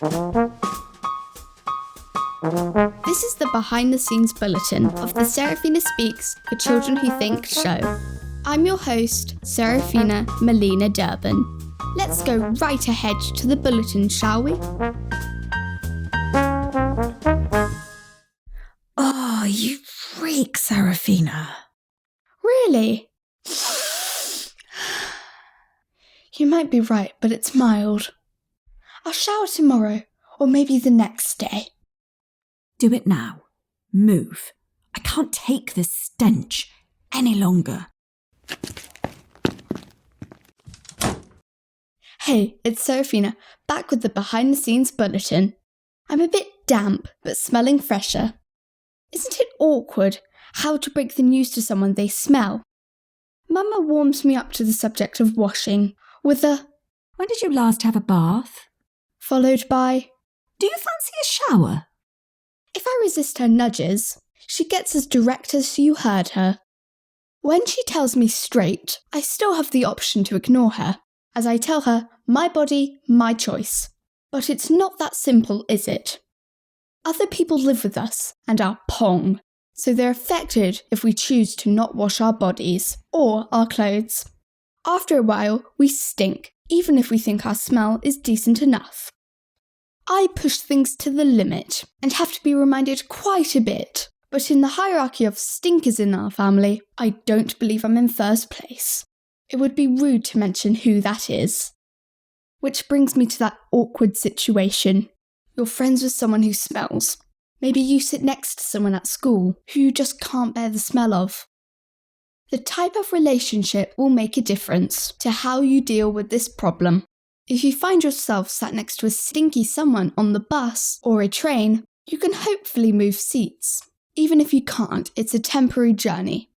This is the behind-the-scenes bulletin of the Serafina Speaks for Children Who Think show. I'm your host, Serafina Melina Durbin. Let's go right ahead to the bulletin, shall we? Oh, you freak, Serafina. Really? You might be right, but it's mild. I'll shower tomorrow, or maybe the next day. Do it now. Move. I can't take this stench any longer. Hey, it's Serafina, back with the behind-the-scenes bulletin. I'm a bit damp, but smelling fresher. Isn't it awkward how to break the news to someone they smell? Mama warms me up to the subject of washing with a When did you last have a bath? followed by, Do you fancy a shower? if I resist her nudges, she gets as direct as you heard her. When she tells me straight, I still have the option to ignore her, as I tell her, my body, my choice. But it's not that simple, is it? Other people live with us and are pong, so they're affected if we choose to not wash our bodies or our clothes. After a while, we stink, even if we think our smell is decent enough. I push things to the limit and have to be reminded quite a bit, but in the hierarchy of stinkers in our family, I don't believe I'm in first place. It would be rude to mention who that is. Which brings me to that awkward situation. You're friends with someone who smells. Maybe you sit next to someone at school who you just can't bear the smell of. The type of relationship will make a difference to how you deal with this problem. If you find yourself sat next to a stinky someone on the bus or a train, you can hopefully move seats. Even if you can't, it's a temporary journey.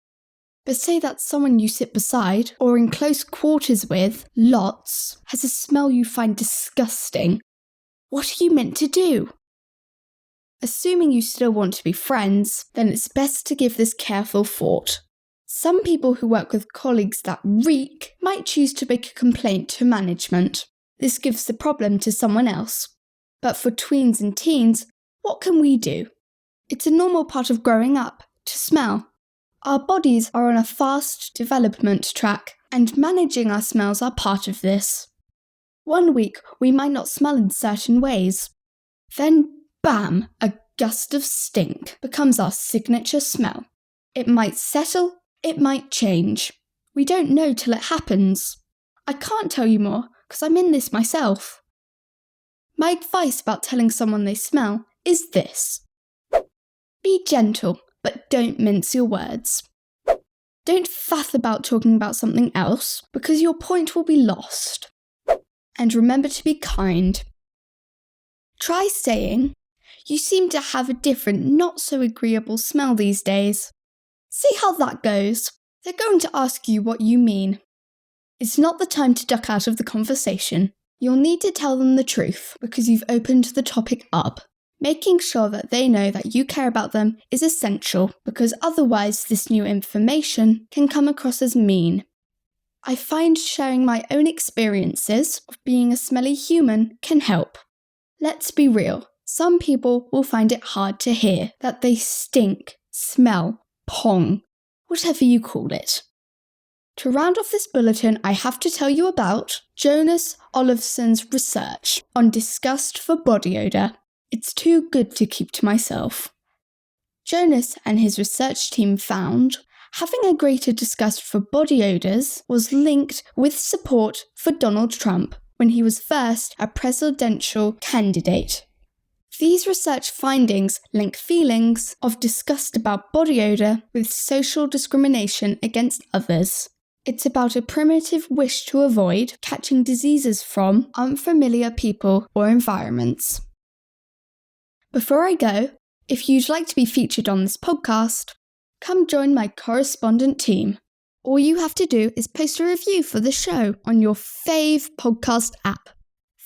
But say that someone you sit beside or in close quarters with, lots, has a smell you find disgusting. What are you meant to do? Assuming you still want to be friends, then it's best to give this careful thought. Some people who work with colleagues that reek might choose to make a complaint to management. This gives the problem to someone else. But for tweens and teens, what can we do? It's a normal part of growing up to smell. Our bodies are on a fast development track, and managing our smells are part of this. One week, we might not smell in certain ways. Then, bam, a gust of stink becomes our signature smell. It might settle, it might change. We don't know till it happens. I can't tell you more, because I'm in this myself. My advice about telling someone they smell is this. Be gentle, but don't mince your words. Don't faff about talking about something else, because your point will be lost. And remember to be kind. Try saying, you seem to have a different, not so agreeable smell these days. See how that goes. They're going to ask you what you mean. It's not the time to duck out of the conversation. You'll need to tell them the truth because you've opened the topic up. Making sure that they know that you care about them is essential because otherwise this new information can come across as mean. I find sharing my own experiences of being a smelly human can help. Let's be real, some people will find it hard to hear that they stink, smell, pong, whatever you call it. To round off this bulletin, I have to tell you about Jonas Olofsson's research on disgust for body odour. It's too good to keep to myself. Jonas and his research team found having a greater disgust for body odours was linked with support for Donald Trump when he was first a presidential candidate. These research findings link feelings of disgust about body odour with social discrimination against others. It's about a primitive wish to avoid catching diseases from unfamiliar people or environments. Before I go, if you'd like to be featured on this podcast, come join my correspondent team. All you have to do is post a review for the show on your fave podcast app.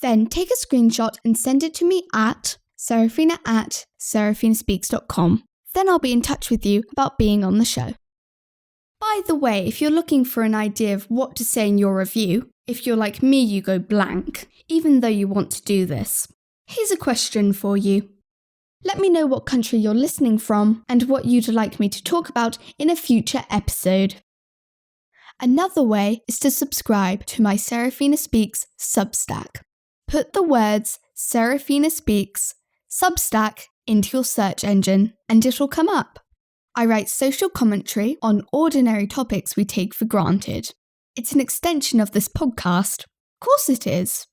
Then take a screenshot and send it to me at serafina@serafinaspeaks.com. Then I'll be in touch with you about being on the show. By the way, if you're looking for an idea of what to say in your review, if you're like me, you go blank, even though you want to do this, Here's a question for you. Let me know what country you're listening from and what you'd like me to talk about in a future episode. Another way is to subscribe to my Serafina Speaks Substack. Put the words Serafina Speaks Substack into your search engine and it'll come up. I write social commentary on ordinary topics we take for granted. It's an extension of this podcast. Of course it is.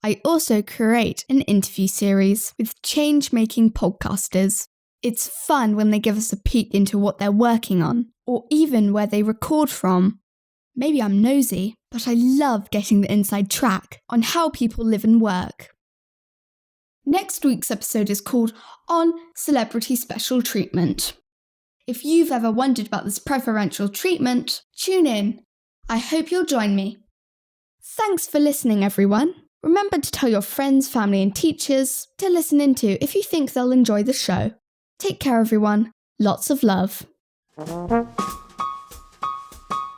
I also create an interview series with change-making podcasters. It's fun when they give us a peek into what they're working on, or even where they record from. Maybe I'm nosy, but I love getting the inside track on how people live and work. Next week's episode is called On Celebrity Special Treatment. If you've ever wondered about this preferential treatment, tune in. I hope you'll join me. Thanks for listening, everyone. Remember to tell your friends, family and teachers to listen into if you think they'll enjoy the show. Take care, everyone. Lots of love.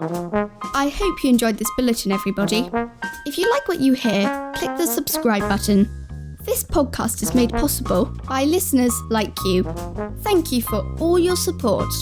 I hope you enjoyed this bulletin, everybody. If you like what you hear, click the subscribe button. This podcast is made possible by listeners like you. Thank you for all your support.